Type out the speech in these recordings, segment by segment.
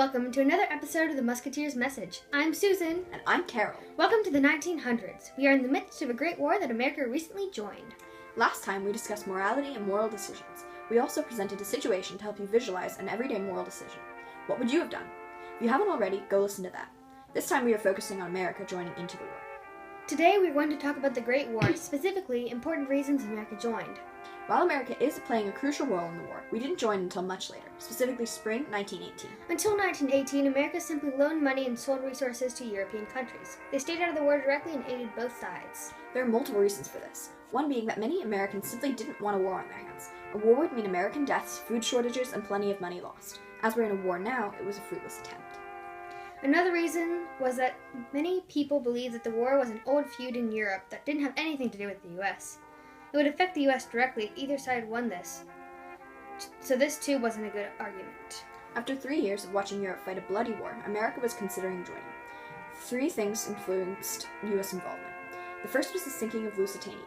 Welcome to another episode of the Musketeers Message. I'm Susan. And I'm Carol. Welcome to the 1900s. We are in the midst of a great war that America recently joined. Last time we discussed morality and moral decisions. We also presented a situation to help you visualize an everyday moral decision. What would you have done? If you haven't already, go listen to that. This time we are focusing on America joining into the war. Today we're going to talk about the Great War, specifically important reasons America joined. While America is playing a crucial role in the war, we didn't join until much later, specifically spring 1918. Until 1918, America simply loaned money and sold resources to European countries. They stayed out of the war directly and aided both sides. There are multiple reasons for this. One being that many Americans simply didn't want a war on their hands. A war would mean American deaths, food shortages, and plenty of money lost. As we're in a war now, it was a fruitless attempt. Another reason was that many people believed that the war was an old feud in Europe that didn't have anything to do with the U.S. It would affect the U.S. directly if either side won this. So this too wasn't a good argument. After 3 years of watching Europe fight a bloody war, America was considering joining. 3 things influenced U.S. involvement. The first was the sinking of Lusitania.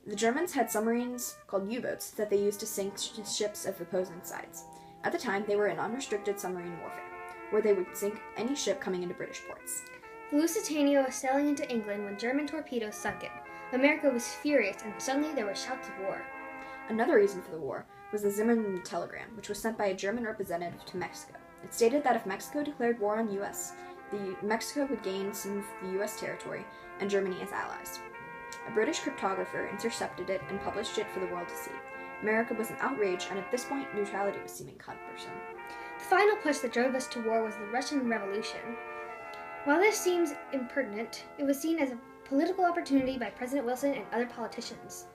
The Germans had submarines called U-boats that they used to sink ships of opposing sides. At the time, they were in unrestricted submarine warfare, where they would sink any ship coming into British ports. The Lusitania was sailing into England when German torpedoes sunk it. America was furious, and suddenly there were shouts of war. Another reason for the war was the Zimmermann telegram, which was sent by a German representative to Mexico. It stated that if Mexico declared war on the U.S., Mexico would gain some of the U.S. territory and Germany as allies. A British cryptographer intercepted it and published it for the world to see. America was in outrage, and at this point, neutrality was seeming cumbersome. The final push that drove us to war was the Russian Revolution. While this seems impertinent, it was seen as a political opportunity by President Wilson and other politicians.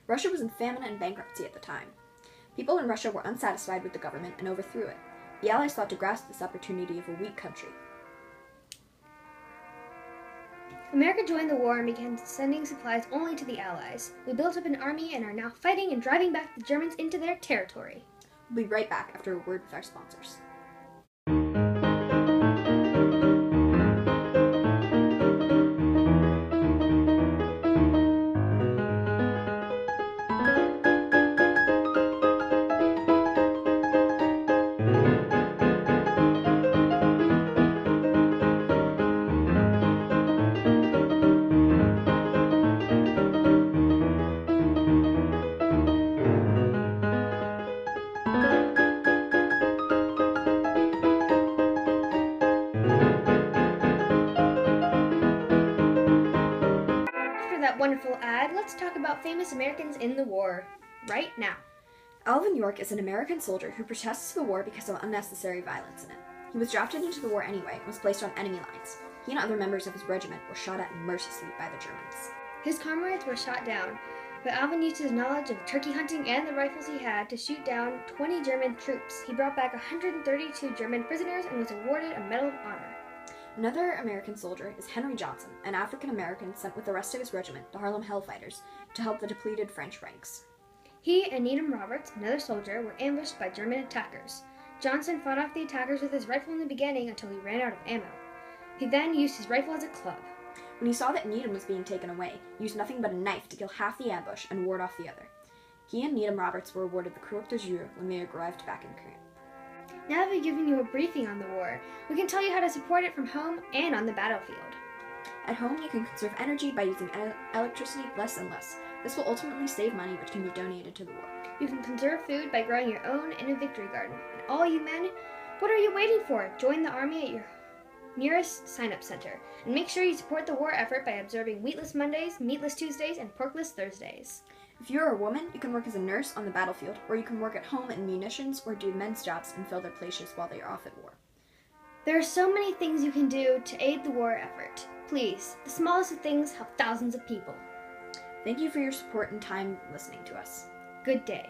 Russia was in famine and bankruptcy at the time. People in Russia were unsatisfied with the government and overthrew it. The Allies thought to grasp this opportunity of a weak country. America joined the war and began sending supplies only to the Allies. We built up an army and are now fighting and driving back the Germans into their territory. We'll be right back after a word with our sponsors. Wonderful ad, let's talk about famous Americans in the war right now. Alvin York is an American soldier who protests the war because of unnecessary violence in it. He was drafted into the war anyway and was placed on enemy lines. He and other members of his regiment were shot at mercilessly by the Germans. His comrades were shot down, but Alvin used his knowledge of turkey hunting and the rifles he had to shoot down 20 German troops. He brought back 132 German prisoners and was awarded a Medal of Honor. Another American soldier is Henry Johnson, an African-American sent with the rest of his regiment, the Harlem Hellfighters, to help the depleted French ranks. He and Needham Roberts, another soldier, were ambushed by German attackers. Johnson fought off the attackers with his rifle in the beginning until he ran out of ammo. He then used his rifle as a club. When he saw that Needham was being taken away, he used nothing but a knife to kill half the ambush and ward off the other. He and Needham Roberts were awarded the Croix de Jour when they arrived back in camp. Now that we've given you a briefing on the war, we can tell you how to support it from home and on the battlefield. At home, you can conserve energy by using electricity less and less. This will ultimately save money, which can be donated to the war. You can conserve food by growing your own in a victory garden. And all you men, what are you waiting for? Join the Army at your nearest sign-up center. And make sure you support the war effort by observing Wheatless Mondays, Meatless Tuesdays, and Porkless Thursdays. If you're a woman, you can work as a nurse on the battlefield, or you can work at home in munitions or do men's jobs and fill their places while they are off at war. There are so many things you can do to aid the war effort. Please, the smallest of things help thousands of people. Thank you for your support and time listening to us. Good day.